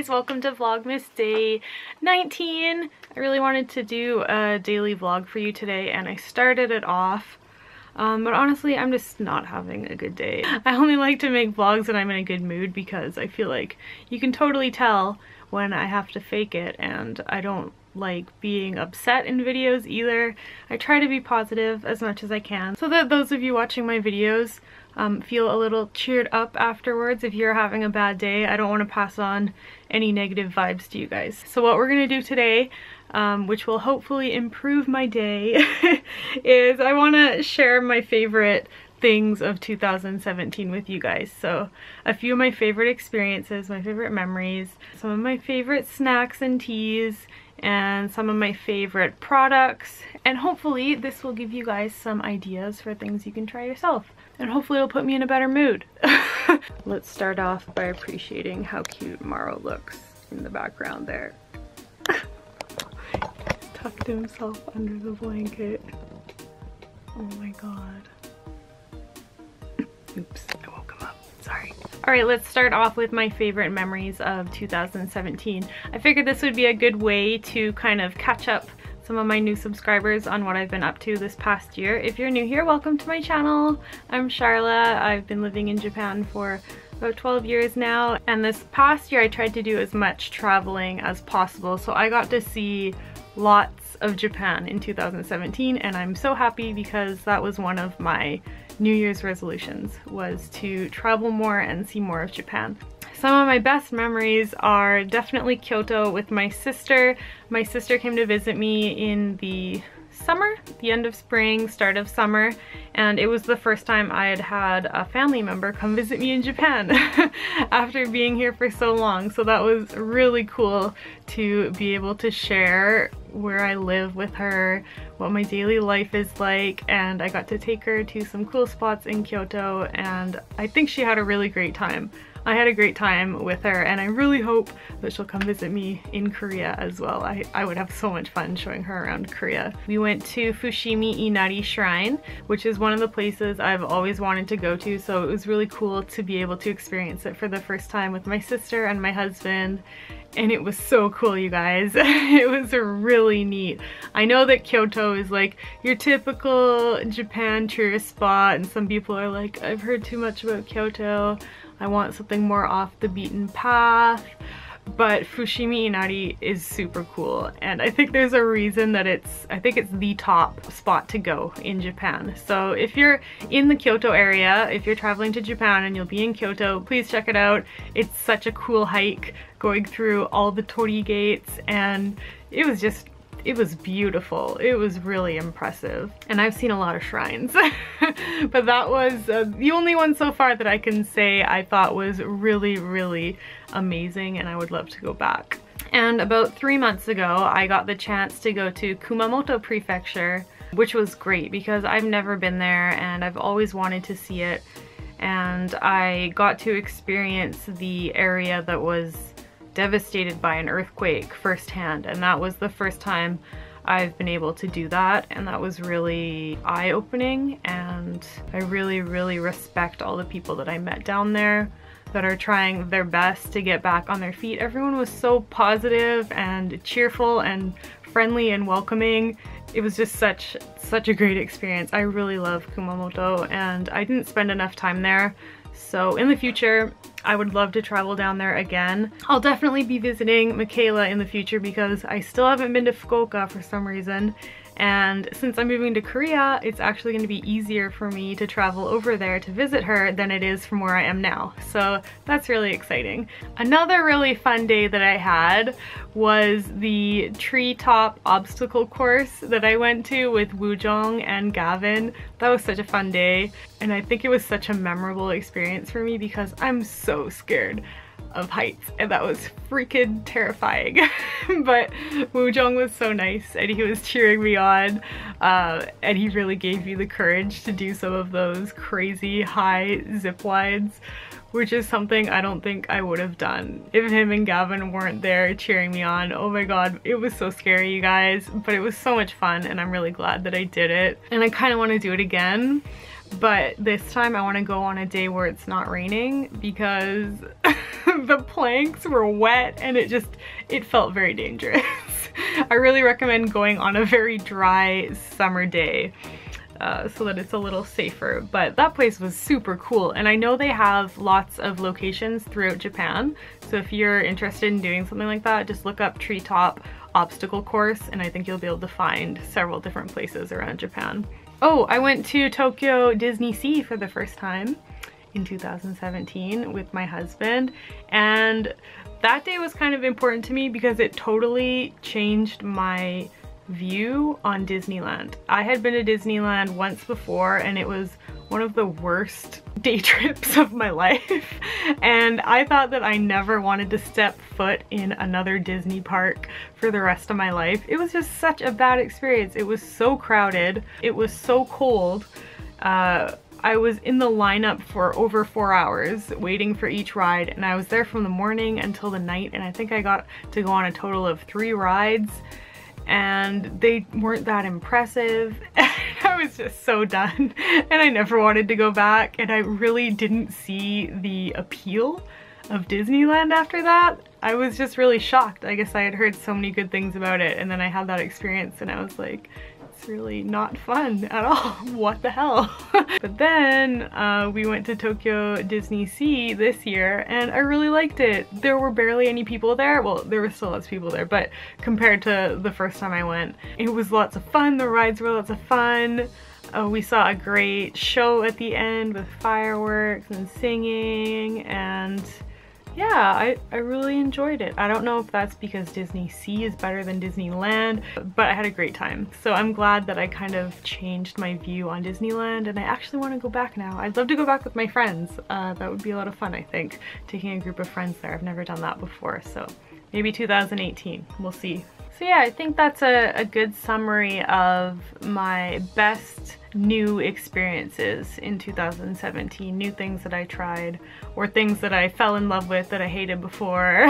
guys, welcome to Vlogmas day 19. I really wanted to do a daily vlog for you today and I started it off, but honestly I'm just not having a good day. I only like to make vlogs when I'm in a good mood because I feel like you can totally tell when I have to fake it, and I don't like being upset in videos either. I try to be positive as much as I can so that those of you watching my videos feel a little cheered up afterwards. If you're having a bad day, I don't want to pass on any negative vibes to you guys. So what we're gonna do today, which will hopefully improve my day, is I want to share my favorite things of 2017 with you guys. So a few of my favorite experiences, my favorite memories, some of my favorite snacks and teas, and some of my favorite products, and hopefully this will give you guys some ideas for things you can try yourself, and hopefully it'll put me in a better mood. Let's start off by appreciating how cute Morrow looks in the background there. Tucked himself under the blanket. Oh my god. Oops, I woke him up. Sorry. Alright, let's start off with my favorite memories of 2017. I figured this would be a good way to kind of catch up some of my new subscribers on what I've been up to this past year. If you're new here, welcome to my channel. I'm Charla. I've been living in Japan for about 12 years now, and this past year I tried to do as much traveling as possible, so I got to see lots of Japan in 2017, and I'm so happy because that was one of my New Year's resolutions, was to travel more and see more of Japan. Some of my best memories are definitely Kyoto with my sister. My sister came to visit me in the summer, the end of spring, start of summer, and it was the first time I had had a family member come visit me in Japan after being here for so long. So that was really cool to be able to share where I live with her, what my daily life is like, and I got to take her to some cool spots in Kyoto, and I think she had a really great time. I had a great time with her, and I really hope that she'll come visit me in Korea as well. I would have so much fun showing her around Korea. We went to Fushimi Inari Shrine, which is one of the places I've always wanted to go to, so it was really cool to be able to experience it for the first time with my sister and my husband. And it was so cool, you guys. It was really neat. I know that Kyoto is like your typical Japan tourist spot, and some people are like, I've heard too much about Kyoto. I want something more off the beaten path. But Fushimi Inari is super cool, and I think there's a reason that I think it's the top spot to go in Japan. So if you're in the Kyoto area, if you're traveling to Japan and you'll be in Kyoto, please check it out. It's such a cool hike going through all the torii gates, and it was beautiful. It was really impressive. And I've seen a lot of shrines, but that was the only one so far that I can say I thought was really, really amazing, and I would love to go back. And about 3 months ago, I got the chance to go to Kumamoto Prefecture, which was great because I've never been there and I've always wanted to see it. And I got to experience the area that was devastated by an earthquake firsthand, and that was the first time I've been able to do that, and that was really eye-opening, and I really, really respect all the people that I met down there that are trying their best to get back on their feet. Everyone was so positive and cheerful and friendly and welcoming. It was just such a great experience. I really love Kumamoto, and I didn't spend enough time there. So in the future, I would love to travel down there again. I'll definitely be visiting Michaela in the future because I still haven't been to Fukuoka for some reason. And since I'm moving to Korea, it's actually going to be easier for me to travel over there to visit her than it is from where I am now. So that's really exciting. Another really fun day that I had was the treetop obstacle course that I went to with Woojong and Gavin. That was such a fun day, and I think it was such a memorable experience for me because I'm so scared of heights, and that was freaking terrifying. But Woojong was so nice, and he was cheering me on, and he really gave me the courage to do some of those crazy high zip lines, which is something I don't think I would have done if him and Gavin weren't there cheering me on. Oh my god, it was so scary, you guys, but it was so much fun, and I'm really glad that I did it, and I kind of want to do it again. But this time I want to go on a day where it's not raining because the planks were wet and it felt very dangerous. I really recommend going on a very dry summer day so that it's a little safer. But that place was super cool, and I know they have lots of locations throughout Japan. So if you're interested in doing something like that, just look up Treetop Obstacle Course and I think you'll be able to find several different places around Japan. Oh, I went to Tokyo Disney Sea for the first time in 2017 with my husband, and that day was kind of important to me because it totally changed my view on Disneyland. I had been to Disneyland once before and it was one of the worst day trips of my life, and I thought that I never wanted to step foot in another Disney park for the rest of my life. It was just such a bad experience. It was so crowded, it was so cold. I was in the lineup for over 4 hours waiting for each ride, and I was there from the morning until the night, and I think I got to go on a total of 3 rides, and they weren't that impressive. I was just so done and I never wanted to go back, and I really didn't see the appeal of Disneyland after that. I was just really shocked. I guess I had heard so many good things about it, and then I had that experience and I was like, it's really not fun at all. What the hell? But then we went to Tokyo Disney Sea this year and I really liked it. There were barely any people there. Well, there were still lots of people there, but compared to the first time I went, it was lots of fun. The rides were lots of fun. We saw a great show at the end with fireworks and singing, and yeah, I really enjoyed it. I don't know if that's because Disney Sea is better than Disneyland, but I had a great time. So I'm glad that I kind of changed my view on Disneyland, and I actually want to go back now. I'd love to go back with my friends. That would be a lot of fun, I think, taking a group of friends there. I've never done that before, so maybe 2018, we'll see. So yeah, I think that's a good summary of my best new experiences in 2017, new things that I tried, or things that I fell in love with that I hated before.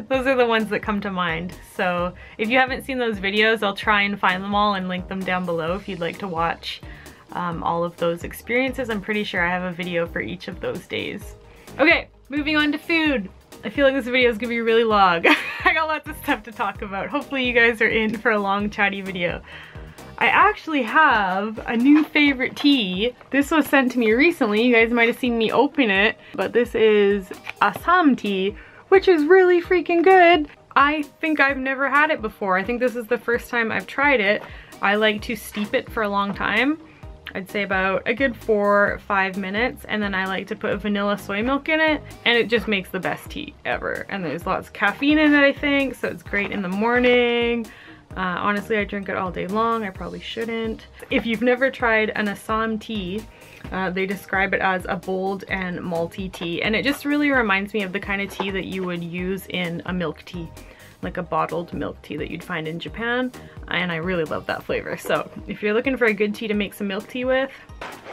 Those are the ones that come to mind. So if you haven't seen those videos, I'll try and find them all and link them down below if you'd like to watch all of those experiences. I'm pretty sure I have a video for each of those days. Okay, moving on to food. I feel like this video is gonna be really long. I got lots of stuff to talk about. Hopefully you guys are in for a long chatty video. I actually have a new favorite tea. This was sent to me recently. You guys might have seen me open it, but this is Assam tea, which is really freaking good. I think I've never had it before. I think this is the first time I've tried it. I like to steep it for a long time. I'd say about a good 4 or 5 minutes, and then I like to put vanilla soy milk in it, and it just makes the best tea ever. And there's lots of caffeine in it, I think, so it's great in the morning. Honestly, I drink it all day long. I probably shouldn't. If you've never tried an Assam tea, they describe it as a bold and malty tea, and it just really reminds me of the kind of tea that you would use in a milk tea, like a bottled milk tea that you'd find in Japan, and I really love that flavor. So if you're looking for a good tea to make some milk tea with.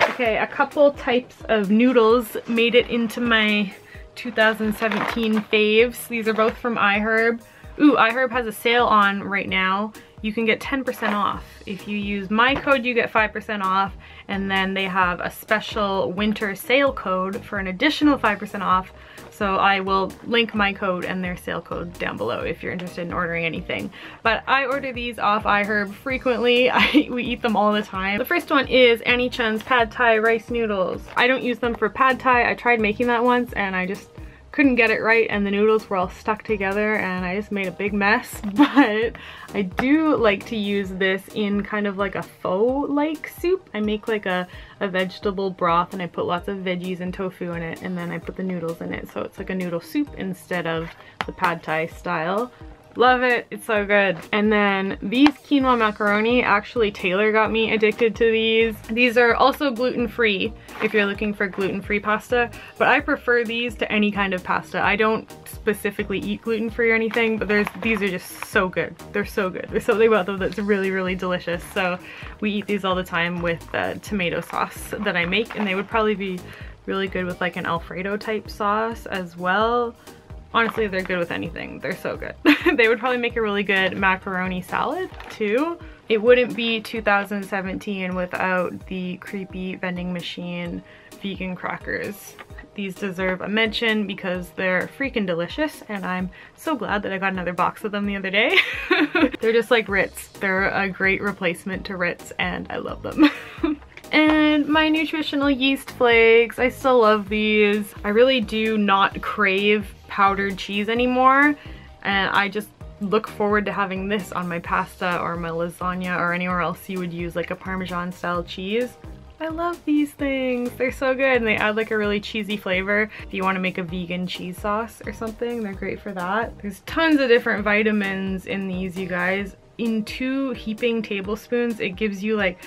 Okay, a couple types of noodles made it into my 2017 faves. These are both from iHerb. Ooh, iHerb has a sale on right now. You can get 10% off. If you use my code, you get 5% off, and then they have a special winter sale code for an additional 5% off. So I will link my code and their sale code down below if you're interested in ordering anything. But I order these off iHerb frequently. We eat them all the time. The first one is Annie Chun's Pad Thai rice noodles. I don't use them for Pad Thai. I tried making that once and I just couldn't get it right, and the noodles were all stuck together and I just made a big mess. But I do like to use this in kind of like a pho-like soup. I make like a vegetable broth and I put lots of veggies and tofu in it, and then I put the noodles in it, so it's like a noodle soup instead of the Pad Thai style. Love it, it's so good. And then these quinoa macaroni, actually Taylor got me addicted to these. These are also gluten-free if you're looking for gluten-free pasta, but I prefer these to any kind of pasta. I don't specifically eat gluten-free or anything, but these are just so good. They're so good. There's something about them that's really, really delicious. So we eat these all the time with tomato sauce that I make, and they would probably be really good with like an Alfredo type sauce as well. Honestly, they're good with anything. They're so good. They would probably make a really good macaroni salad too. It wouldn't be 2017 without the creepy vending machine vegan crackers. These deserve a mention because they're freaking delicious, and I'm so glad that I got another box of them the other day. They're just like Ritz. They're a great replacement to Ritz, and I love them. And my nutritional yeast flakes, I still love these. I really do not crave powdered cheese anymore, and I just look forward to having this on my pasta or my lasagna or anywhere else you would use like a Parmesan style cheese. I love these things. They're so good, and they add like a really cheesy flavor. If you want to make a vegan cheese sauce or something, they're great for that. There's tons of different vitamins in these, you guys. In 2 heaping tablespoons, it gives you like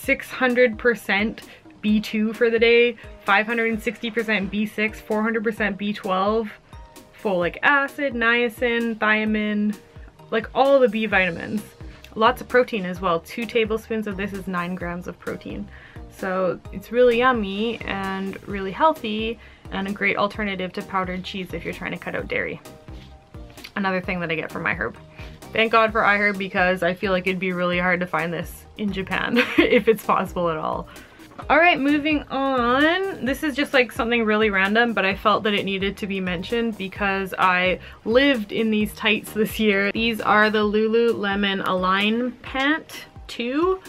600% B2 for the day, 560% B6, 400% B12, folic acid, niacin, thiamine, like all the B vitamins. Lots of protein as well. 2 tablespoons of this is 9 grams of protein. So it's really yummy and really healthy, and a great alternative to powdered cheese if you're trying to cut out dairy. Another thing that I get from iHerb. Thank God for iHerb, because I feel like it'd be really hard to find this in Japan if it's possible at all. Alright, moving on. This is just like something really random, but I felt that it needed to be mentioned because I lived in these tights this year. These are the Lululemon Align Pant 2.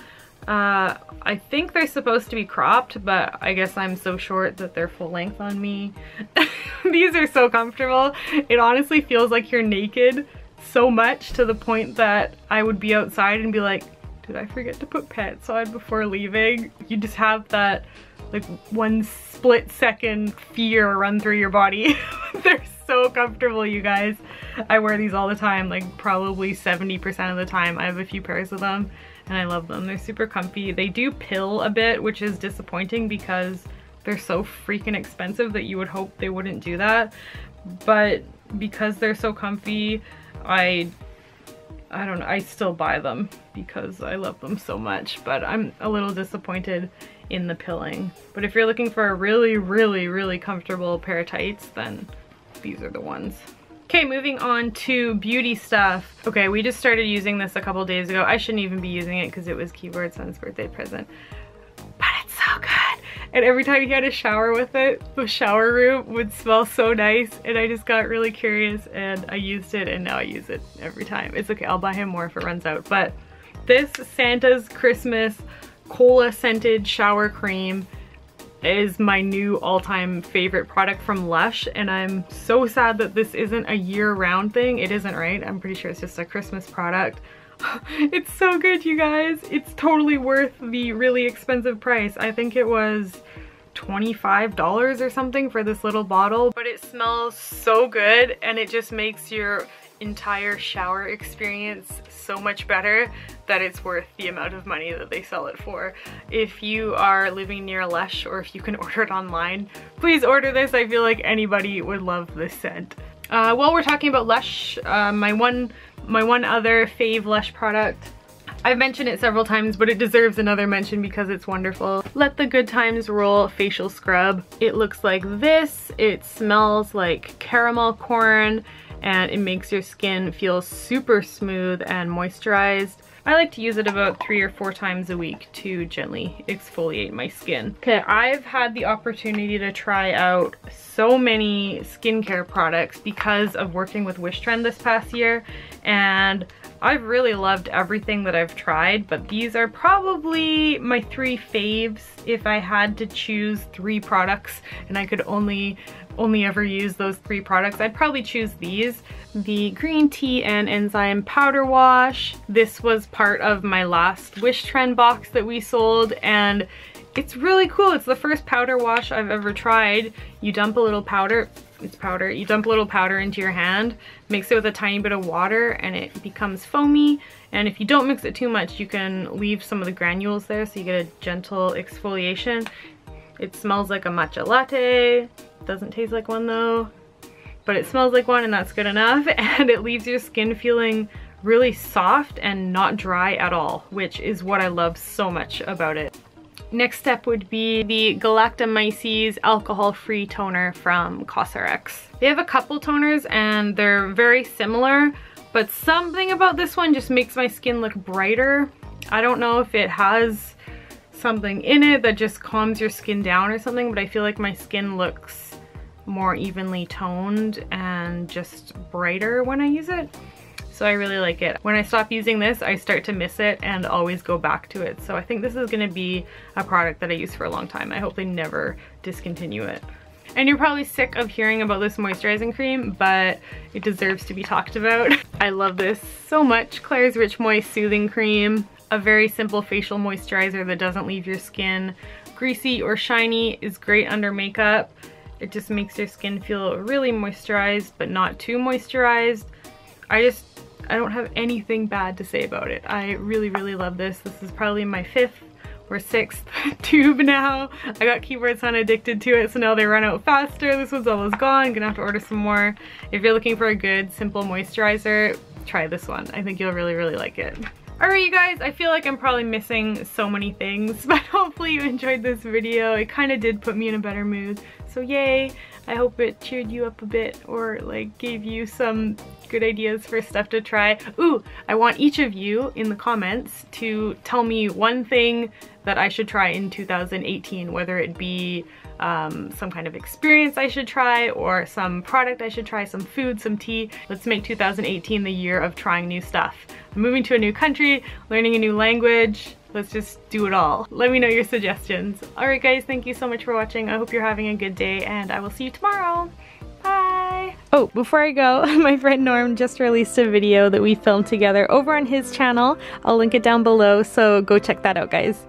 I think they're supposed to be cropped, but I guess I'm so short that they're full length on me. These are so comfortable. It honestly feels like you're naked so much, to the point that I would be outside and be like, did I forget to put pants on before leaving? You just have that like 1 split second fear run through your body. They're so comfortable, you guys. I wear these all the time, like probably 70% of the time. I have a few pairs of them, and I love them. They're super comfy. They do pill a bit, which is disappointing because they're so freaking expensive that you would hope they wouldn't do that. But because they're so comfy, I don't know, I still buy them because I love them so much, but I'm a little disappointed in the pilling. But if you're looking for a really, really, really comfortable pair of tights, then these are the ones. Okay, moving on to beauty stuff. Okay, we just started using this a couple days ago. I shouldn't even be using it because it was Keyboard Son's birthday present, but it's so good. And every time he had a shower with it, the shower room would smell so nice, and I just got really curious and I used it, and now I use it every time. It's okay, I'll buy him more if it runs out. But this Santa's Christmas cola scented shower cream is my new all-time favorite product from Lush, and I'm so sad that this isn't a year-round thing. It isn't, right? I'm pretty sure it's just a Christmas product. It's so good, you guys. It's totally worth the really expensive price. I think it was $25 or something for this little bottle, but it smells so good, and it just makes your entire shower experience so much better that it's worth the amount of money that they sell it for. If you are living near Lush, or if you can order it online, please order this. I feel like anybody would love this scent. While we're talking about Lush, my one other fave Lush product, I've mentioned it several times, but it deserves another mention because it's wonderful. Let the Good Times Roll Facial Scrub. It looks like this. It smells like caramel corn, and it makes your skin feel super smooth and moisturized. I like to use it about 3 or 4 times a week to gently exfoliate my skin. Okay, I've had the opportunity to try out so many skincare products because of working with Wishtrend this past year, and I've really loved everything that I've tried, but these are probably my 3 faves if I had to choose 3 products and I could only ever use those 3 products. I'd probably choose these. The Green Tea and Enzyme Powder Wash. This was part of my last Wishtrend box that we sold, and it's really cool. It's the first powder wash I've ever tried. You dump a little powder, it's powder, you dump a little powder into your hand, mix it with a tiny bit of water, and it becomes foamy. And if you don't mix it too much, you can leave some of the granules there so you get a gentle exfoliation. It smells like a matcha latte. Doesn't taste like one though, but it smells like one, and that's good enough. And it leaves your skin feeling really soft and not dry at all, which is what I love so much about it. Next step would be the Galactomyces alcohol-free toner from Cosrx. They have a couple toners and they're very similar, but something about this one just makes my skin look brighter. I don't know if it has something in it that just calms your skin down or something, but I feel like my skin looks more evenly toned and just brighter when I use it. So I really like it. When I stop using this, I start to miss it and always go back to it. So I think this is gonna be a product that I use for a long time. I hope they never discontinue it. And you're probably sick of hearing about this moisturizing cream, but it deserves to be talked about. I love this so much. Klairs Rich Moist Soothing Cream. A very simple facial moisturizer that doesn't leave your skin greasy or shiny, is great under makeup. It just makes your skin feel really moisturized, but not too moisturized. I don't have anything bad to say about it. I really, really love this. This is probably my 5th or 6th tube now. I got keyboards on addicted to it, so now they run out faster. This one's almost gone. I'm gonna have to order some more. If you're looking for a good, simple moisturizer, try this one. I think you'll really, really like it. Alright you guys, I feel like I'm probably missing so many things, but hopefully you enjoyed this video. It kind of did put me in a better mood, so yay! I hope it cheered you up a bit or like gave you some good ideas for stuff to try. Ooh, I want each of you in the comments to tell me one thing that I should try in 2018, whether it be some kind of experience I should try or some product I should try, some food, some tea. Let's make 2018 the year of trying new stuff. I'm moving to a new country, learning a new language. Let's just do it all. Let me know your suggestions. Alright guys, thank you so much for watching. I hope you're having a good day and I will see you tomorrow. Bye! Oh, before I go, my friend Norm just released a video that we filmed together over on his channel. I'll link it down below, so go check that out guys.